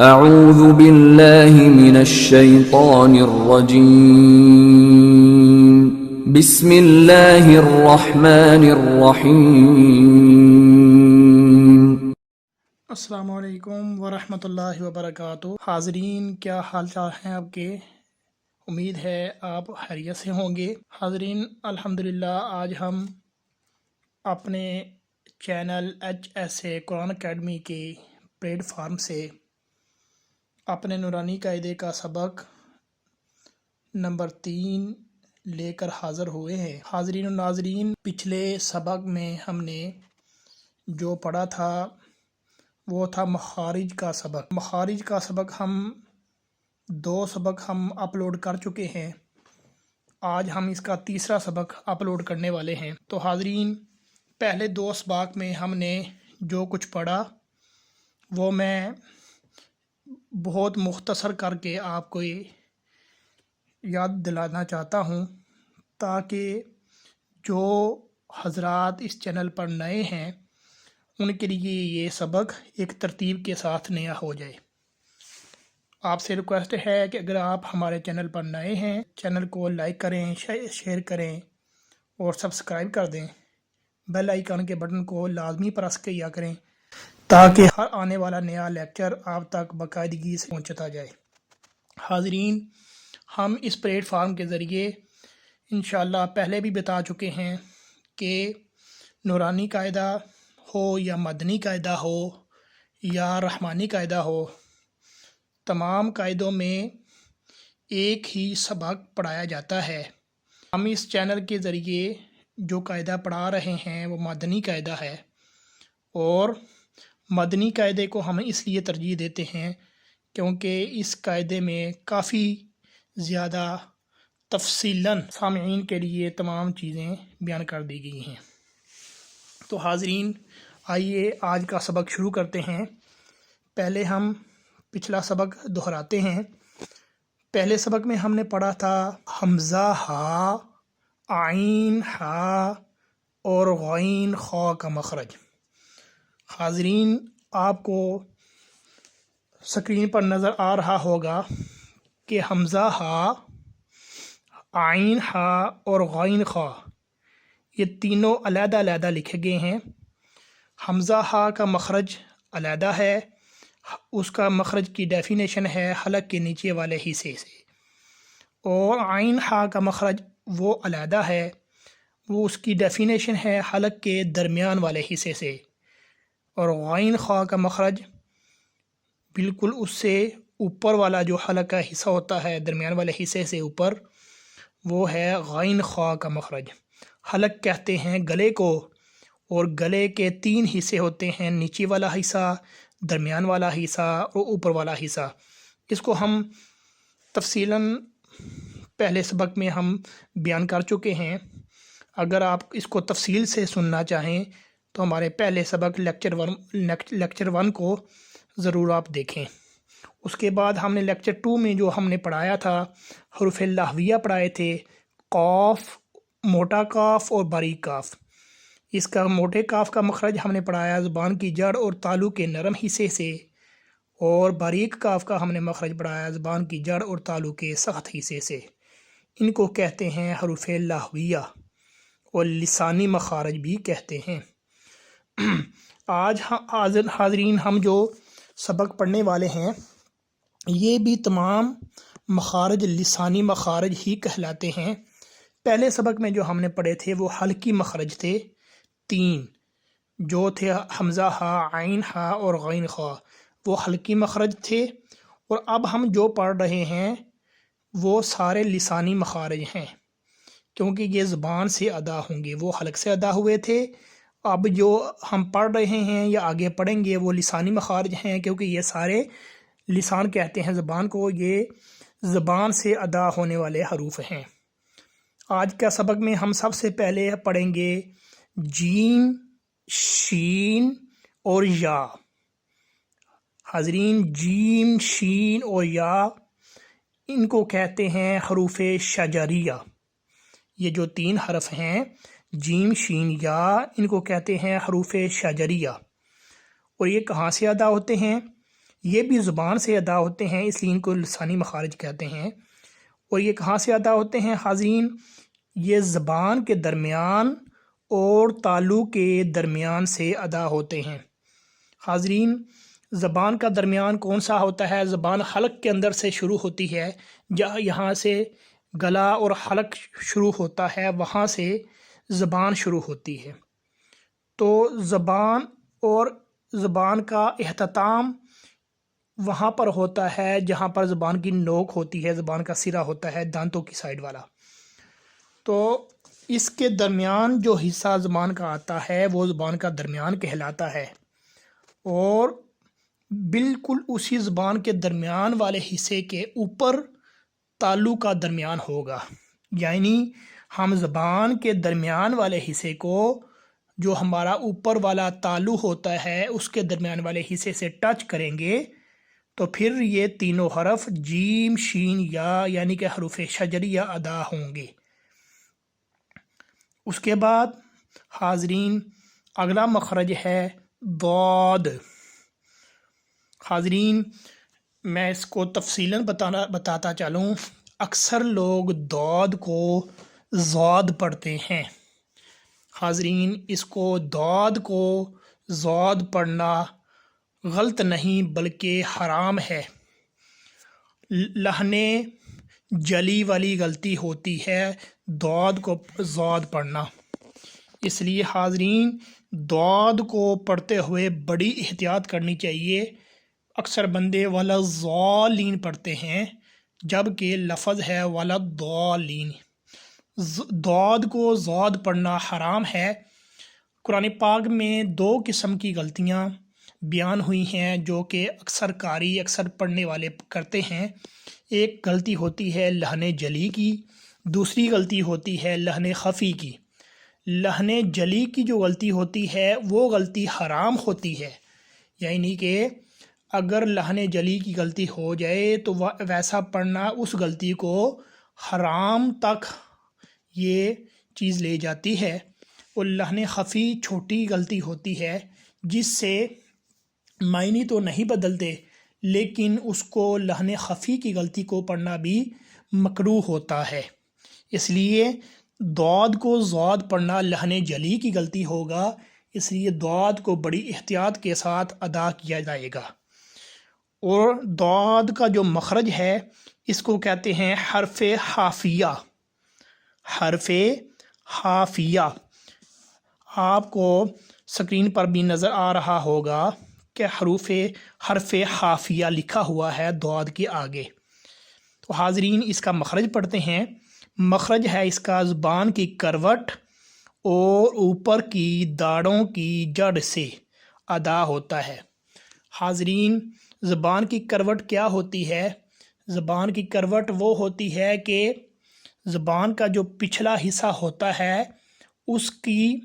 اعوذ باللہ من الشیطان الرجیم بسم اللہ الرحمن الرحیم۔ السلام علیکم ورحمۃ اللہ وبرکاتہ۔ حاضرین، کیا حال چال ہیں آپ کے؟ امید ہے آپ خیریت سے ہوں گے۔ حاضرین، الحمدللہ آج ہم اپنے چینل HSA قرآن اکیڈمی کے پلیٹ فارم سے اپنے نورانی قاعدے کا سبق نمبر 3 لے کر حاضر ہوئے ہیں۔ حاضرین و ناظرین، پچھلے سبق میں ہم نے جو پڑھا تھا وہ تھا مخارج کا سبق۔ مخارج کا سبق دو سبق ہم اپلوڈ کر چکے ہیں۔ آج ہم اس کا تیسرا سبق اپلوڈ کرنے والے ہیں۔ تو حاضرین، پہلے 2 اسباق میں ہم نے جو کچھ پڑھا وہ میں بہت مختصر کر کے آپ کو یاد دلانا چاہتا ہوں، تاکہ جو حضرات اس چینل پر نئے ہیں ان کے لیے یہ سبق ایک ترتیب کے ساتھ نیا ہو جائے۔ آپ سے ریکویسٹ ہے کہ اگر آپ ہمارے چینل پر نئے ہیں، چینل کو لائک کریں، شیئر کریں اور سبسکرائب کر دیں۔ بیل آئیکن کے بٹن کو لازمی پریس کیا کریں تاکہ ہر آنے والا نیا لیکچر آپ تک باقاعدگی سے پہنچتا جائے۔ حاضرین، ہم اس پلیٹ فارم کے ذریعے انشاءاللہ پہلے بھی بتا چکے ہیں کہ نورانی قاعدہ ہو یا مدنی قاعدہ ہو یا رحمانی قاعدہ ہو، تمام قاعدوں میں ایک ہی سبق پڑھایا جاتا ہے۔ ہم اس چینل کے ذریعے جو قاعدہ پڑھا رہے ہیں وہ مدنی قاعدہ ہے، اور مدنی قاعدے کو ہم اس لیے ترجیح دیتے ہیں کیونکہ اس قاعدے میں کافی زیادہ تفصیلاً سامعین کے لیے تمام چیزیں بیان کر دی گئی ہیں۔ تو حاضرین، آئیے آج کا سبق شروع کرتے ہیں۔ پہلے ہم پچھلا سبق دہراتے ہیں۔ پہلے سبق میں ہم نے پڑھا تھا حمزہ ہا، عین ہا اور غین خا کا مخرج۔ حاضرین، آپ کو سکرین پر نظر آ رہا ہوگا کہ حمزہ ہا، عین ہا اور غین خا یہ تینوں علیحدہ علیحدہ لکھے گئے ہیں۔ حمزہ ہا کا مخرج علیحدہ ہے، اس کا مخرج کی ڈیفینیشن ہے حلق کے نیچے والے حصے سے، اور عین ہا کا مخرج وہ علیحدہ ہے، وہ اس کی ڈیفینیشن ہے حلق کے درمیان والے حصے سے، اور غین خا کا مخرج بالکل اس سے اوپر والا جو حلق کا حصہ ہوتا ہے درمیان والے حصے سے اوپر، وہ ہے غین خا کا مخرج۔ حلق کہتے ہیں گلے کو، اور گلے کے 3 حصے ہوتے ہیں، نیچے والا حصہ، درمیان والا حصہ اور اوپر والا حصہ۔ اس کو ہم تفصیلاً پہلے سبق میں ہم بیان کر چکے ہیں۔ اگر آپ اس کو تفصیل سے سننا چاہیں تو ہمارے پہلے سبق لیکچر 1 کو ضرور آپ دیکھیں۔ اس کے بعد ہم نے لیکچر 2 میں جو ہم نے پڑھایا تھا حروف لہویہ پڑھائے تھے، قاف، موٹا کاف اور باریک کاف۔ اس کا موٹے کاف کا مخرج ہم نے پڑھایا زبان کی جڑ اور تالو کے نرم حصے سے، اور باریک کاف کا ہم نے مخرج پڑھایا زبان کی جڑ اور تالو کے سخت حصے سے۔ ان کو کہتے ہیں حروف لہویہ اور لسانی مخارج بھی کہتے ہیں۔ آج حاضرین ہم جو سبق پڑھنے والے ہیں یہ بھی تمام مخارج لسانی مخارج ہی کہلاتے ہیں۔ پہلے سبق میں جو ہم نے پڑھے تھے وہ حلقی مخرج تھے 3، جو تھے حمزہ ہا، عین ہا اور غین خا، وہ حلقی مخرج تھے۔ اور اب ہم جو پڑھ رہے ہیں وہ سارے لسانی مخارج ہیں، کیونکہ یہ زبان سے ادا ہوں گے، وہ حلق سے ادا ہوئے تھے۔ اب جو ہم پڑھ رہے ہیں یا آگے پڑھیں گے وہ لسانی مخارج ہیں، کیونکہ یہ سارے لسان کہتے ہیں زبان کو، یہ زبان سے ادا ہونے والے حروف ہیں۔ آج کا سبق میں ہم سب سے پہلے پڑھیں گے جیم، شین اور یا۔ حاضرین، جیم، شین اور یا ان کو کہتے ہیں حروف شجریہ۔ یہ جو 3 حرف ہیں جیم، شین، یا، ان کو کہتے ہیں حروف شجریہ۔ اور یہ کہاں سے ادا ہوتے ہیں؟ یہ بھی زبان سے ادا ہوتے ہیں، اس لیے ان کو لسانی مخارج کہتے ہیں۔ اور یہ کہاں سے ادا ہوتے ہیں حاضرین؟ یہ زبان کے درمیان اور تالو کے درمیان سے ادا ہوتے ہیں۔ حاضرین، زبان کا درمیان کون سا ہوتا ہے؟ زبان حلق کے اندر سے شروع ہوتی ہے، جہاں یہاں سے گلا اور حلق شروع ہوتا ہے، وہاں سے زبان شروع ہوتی ہے۔ تو زبان کا اختتام وہاں پر ہوتا ہے جہاں پر زبان کی نوک ہوتی ہے، زبان کا سرا ہوتا ہے دانتوں کی سائڈ والا۔ تو اس کے درمیان جو حصہ زبان کا آتا ہے وہ زبان کا درمیان کہلاتا ہے، اور بالکل اسی زبان کے درمیان والے حصے کے اوپر تالو کا درمیان ہوگا، یعنی ہم زبان کے درمیان والے حصے کو، جو ہمارا اوپر والا تالو ہوتا ہے، اس کے درمیان والے حصے سے ٹچ کریں گے تو پھر یہ تینوں حرف جیم شین یا یعنی کہ حروف شجریہ ادا ہوں گے۔ اس کے بعد حاضرین اگلا مخرج ہے ضاد۔ حاضرین میں اس کو تفصیلاً بتاتا چلوں، اکثر لوگ ضاد کو ضاد پڑھتے ہیں۔ حاضرین ضاد کو ضاد پڑھنا غلط نہیں بلکہ حرام ہے، لہن جلی والی غلطی ہوتی ہے ضاد کو ضاد پڑھنا۔ اس لیے حاضرین ضاد کو پڑھتے ہوئے بڑی احتیاط کرنی چاہیے۔ اکثر بندے وَلَضَّالِّينَ پڑھتے ہیں جبکہ لفظ ہے وَلَضَّالِّينَ۔ ضاد کو ضاد پڑھنا حرام ہے۔ قرآن پاک میں 2 قسم کی غلطیاں بیان ہوئی ہیں جو کہ اکثر قاری، اکثر پڑھنے والے کرتے ہیں۔ ایک غلطی ہوتی ہے لہن جلی کی، دوسری غلطی ہوتی ہے لہن خفی کی۔ لہن جلی کی جو غلطی ہوتی ہے وہ غلطی حرام ہوتی ہے، یعنی کہ اگر لہن جلی کی غلطی ہو جائے تو ویسا پڑھنا اس غلطی کو حرام تک یہ چیز لے جاتی ہے۔ اور لہن خفی چھوٹی غلطی ہوتی ہے جس سے معنی تو نہیں بدلتے، لیکن اس کو لہن خفی کی غلطی کو پڑھنا بھی مکروہ ہوتا ہے۔ اس لیے ضاد کو ضاد پڑھنا لہن جلی کی غلطی ہوگا، اس لیے ضاد کو بڑی احتیاط کے ساتھ ادا کیا جائے گا۔ اور ضاد کا جو مخرج ہے اس کو کہتے ہیں حرف حافیہ۔ حرف حافیہ آپ کو سکرین پر بھی نظر آ رہا ہوگا کہ حرف حافیہ لکھا ہوا ہے ضاد کے آگے۔ تو حاضرین اس کا مخرج پڑھتے ہیں۔ مخرج ہے اس کا زبان کی کروٹ اور اوپر کی داڑھوں کی جڑ سے ادا ہوتا ہے۔ حاضرین زبان کی کروٹ کیا ہوتی ہے؟ زبان کی کروٹ وہ ہوتی ہے کہ زبان کا جو پچھلا حصہ ہوتا ہے اس کی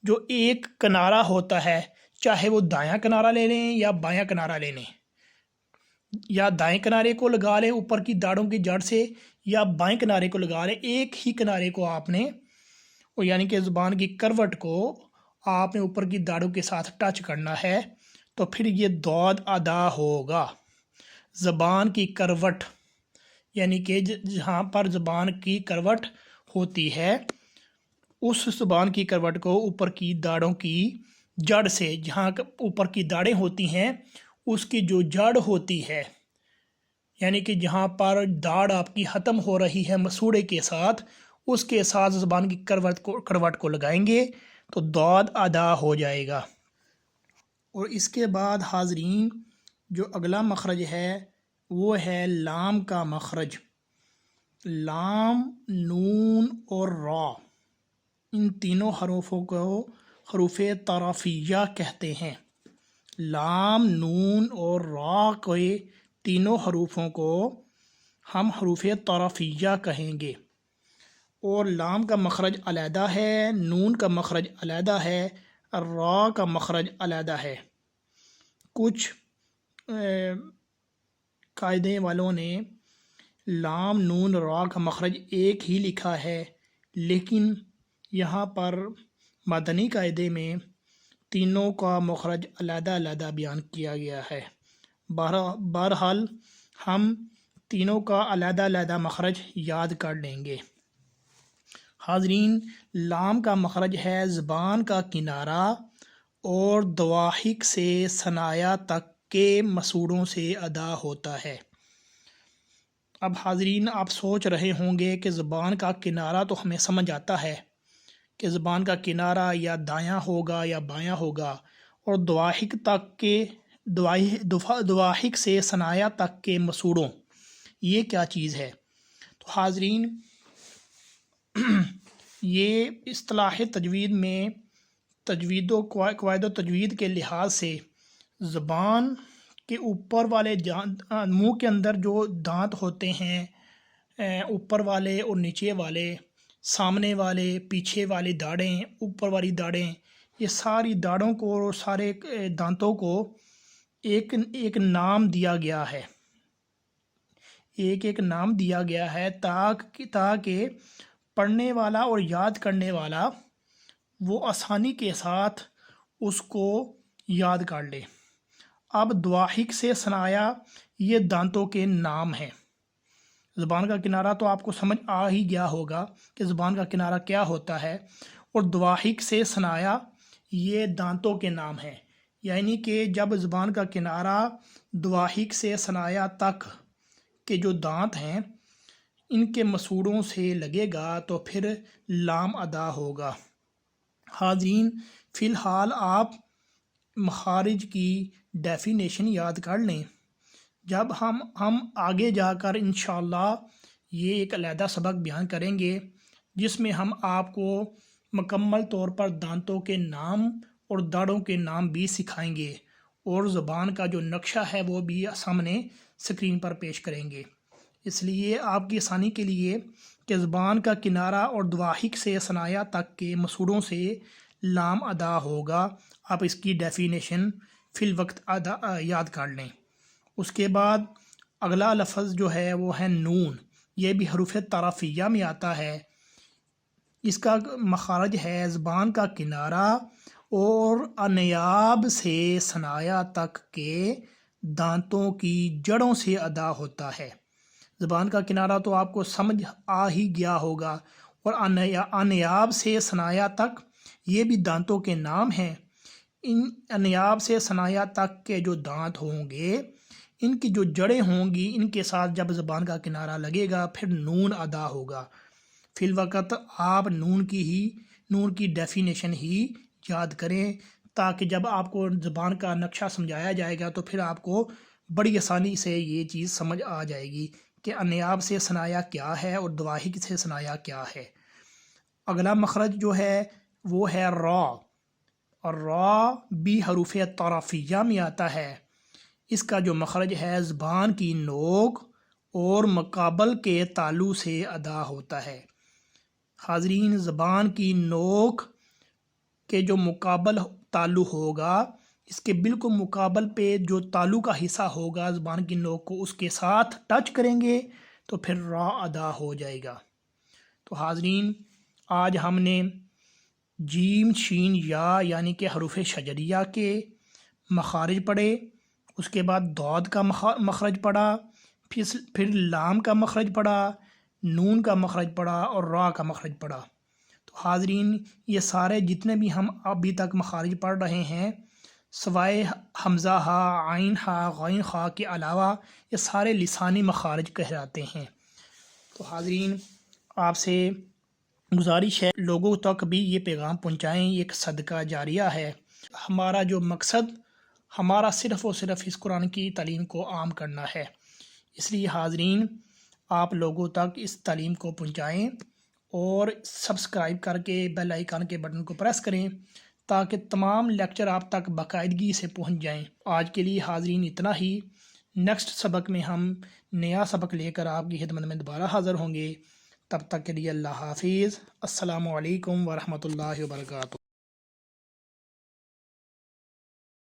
جو ایک کنارہ ہوتا ہے، چاہے وہ دایاں کنارہ لے لیں یا بایاں کنارہ لے لیں، یا دائیں کنارے کو لگا لیں اوپر کی داڑھوں کی جڑ سے، یا بائیں کنارے کو لگا لیں، ایک ہی کنارے کو آپ نے، یعنی کہ زبان کی کروٹ کو آپ نے اوپر کی داڑھوں کے ساتھ ٹچ کرنا ہے، تو پھر یہ ضاد ادا ہوگا۔ زبان کی کروٹ یعنی کہ جہاں پر زبان کی کروٹ ہوتی ہے اس زبان کی کروٹ کو اوپر کی داڑھوں کی جڑ سے، جہاں اوپر کی داڑھیں ہوتی ہیں اس کی جو جڑ ہوتی ہے، یعنی کہ جہاں پر داڑھ آپ کی ختم ہو رہی ہے مسوڑے کے ساتھ، اس کے ساتھ زبان کی کروٹ کو لگائیں گے تو ضاد ادا ہو جائے گا۔ اور اس کے بعد حاضرین جو اگلا مخرج ہے وہ ہے لام کا مخرج۔ لام، نون اور را، ان تینوں حروفوں کو حروف طرفیہ کہتے ہیں۔ لام، نون اور را کے تینوں حروفوں کو ہم حروف طرفیہ کہیں گے، اور لام کا مخرج علیحدہ ہے، نون کا مخرج علیحدہ ہے، را کا مخرج علیحدہ ہے۔ کچھ قاعدے والوں نے لام، نون، را کا مخرج ایک ہی لکھا ہے، لیکن یہاں پر مدنی قاعدے میں تینوں کا مخرج علیحدہ علیحدہ بیان کیا گیا ہے۔ بہرحال ہم تینوں کا علیحدہ علیحدہ مخرج یاد کر لیں گے۔ حاضرین، لام کا مخرج ہے زبان کا کنارہ اور دواحک سے ثنایا تک کے مسوڑوں سے ادا ہوتا ہے۔ اب حاضرین، آپ سوچ رہے ہوں گے کہ زبان کا کنارہ تو ہمیں سمجھ آتا ہے کہ زبان کا کنارہ یا دایاں ہوگا یا بایاں ہوگا، اور دواحک سے ثنایا تک کے مسوڑوں، یہ کیا چیز ہے؟ تو حاضرین، یہ اصطلاح تجوید میں تجوید و قواعد و تجوید کے لحاظ سے زبان کے اوپر والے منہ کے اندر جو دانت ہوتے ہیں، اوپر والے اور نیچے والے، سامنے والے، پیچھے والی داڑیں، اوپر والی داڑیں، یہ ساری داڑوں کو اور سارے دانتوں کو ایک نام دیا گیا ہے، ایک نام دیا گیا ہے تاکہ پڑھنے والا اور یاد کرنے والا وہ آسانی کے ساتھ اس کو یاد کر لے۔ اب دواحک سے ثنایا یہ دانتوں کے نام ہیں۔ زبان کا کنارہ تو آپ کو سمجھ آ ہی گیا ہوگا کہ زبان کا کنارہ کیا ہوتا ہے، اور دواحک سے ثنایا یہ دانتوں کے نام ہیں، یعنی کہ جب زبان کا کنارہ دواحک سے ثنایا تک کے جو دانت ہیں ان کے مسوڑوں سے لگے گا تو پھر لام ادا ہوگا۔ حاضرین، فی الحال آپ مخارج کی ڈیفینیشن یاد کر لیں۔ جب ہم آگے جا کر انشاءاللہ یہ ایک علیحدہ سبق بیان کریں گے جس میں ہم آپ کو مکمل طور پر دانتوں کے نام اور داڑوں کے نام بھی سکھائیں گے، اور زبان کا جو نقشہ ہے وہ بھی سامنے اسکرین پر پیش کریں گے۔ اس لیے آپ کی آسانی کے لیے کہ زبان کا کنارہ اور دواحک سے ثنایا تک کے مسوڑوں سے لام ادا ہوگا، آپ اس کی ڈیفینیشن فی الوقت یاد کر لیں۔ اس کے بعد اگلا لفظ جو ہے وہ ہے نون، یہ بھی حروف تعارفیہ میں آتا ہے۔ اس کا مخارج ہے زبان کا کنارہ اور انیاب سے ثنایا تک کے دانتوں کی جڑوں سے ادا ہوتا ہے۔ زبان کا کنارہ تو آپ کو سمجھ آ ہی گیا ہوگا، اور انیاب سے ثنایا تک یہ بھی دانتوں کے نام ہیں۔ ان انیاب سے ثنایا تک کے جو دانت ہوں گے، ان کی جو جڑیں ہوں گی، ان کے ساتھ جب زبان کا کنارہ لگے گا پھر نون ادا ہوگا۔ فی الوقت آپ نون کی ڈیفینیشن ہی یاد کریں، تاکہ جب آپ کو زبان کا نقشہ سمجھایا جائے گا تو پھر آپ کو بڑی آسانی سے یہ چیز سمجھ آ جائے گی کہ انیاب سے ثنایا کیا ہے اور دواحک سے ثنایا کیا ہے۔ اگلا مخرج جو ہے وہ ہے را، اور را بھی حروف تعارفیہ میں آتا ہے۔ اس کا جو مخرج ہے زبان کی نوک اور مقابل کے تالو سے ادا ہوتا ہے۔ حاضرین، زبان کی نوک کے جو مقابل تالو ہوگا، اس کے بالکل مقابل پہ جو تالو کا حصہ ہوگا زبان کی نوک کو، اس کے ساتھ ٹچ کریں گے تو پھر را ادا ہو جائے گا۔ تو حاضرین، آج ہم نے جیم شین یا یعنی کہ حروف شجریہ کے مخارج پڑھے، اس کے بعد ضاد کا مخرج پڑھا، پھر لام کا مخرج پڑھا، نون کا مخرج پڑھا اور را کا مخرج پڑھا۔ تو حاضرین، یہ سارے جتنے بھی ہم ابھی تک مخارج پڑھ رہے ہیں، سوائے حمزہ ہا، عین ہا، غین خا کے علاوہ یہ سارے لسانی مخارج کہلاتے ہیں۔ تو حاضرین، آپ سے گزارش ہے لوگوں تک بھی یہ پیغام پہنچائیں، یہ ایک صدقہ جاریہ ہے۔ ہمارا جو مقصد ہمارا صرف اور صرف اس قرآن کی تعلیم کو عام کرنا ہے، اس لیے حاضرین آپ لوگوں تک اس تعلیم کو پہنچائیں اور سبسکرائب کر کے بیل آئیکن کے بٹن کو پریس کریں تاکہ تمام لیکچر آپ تک باقاعدگی سے پہنچ جائیں۔ آج کے لیے حاضرین اتنا ہی، نیکسٹ سبق میں ہم نیا سبق لے کر آپ کی خدمت میں دوبارہ حاضر ہوں گے۔ تب تک کے لیے اللہ حافظ، السلام علیکم ورحمۃ اللہ وبرکاتہ۔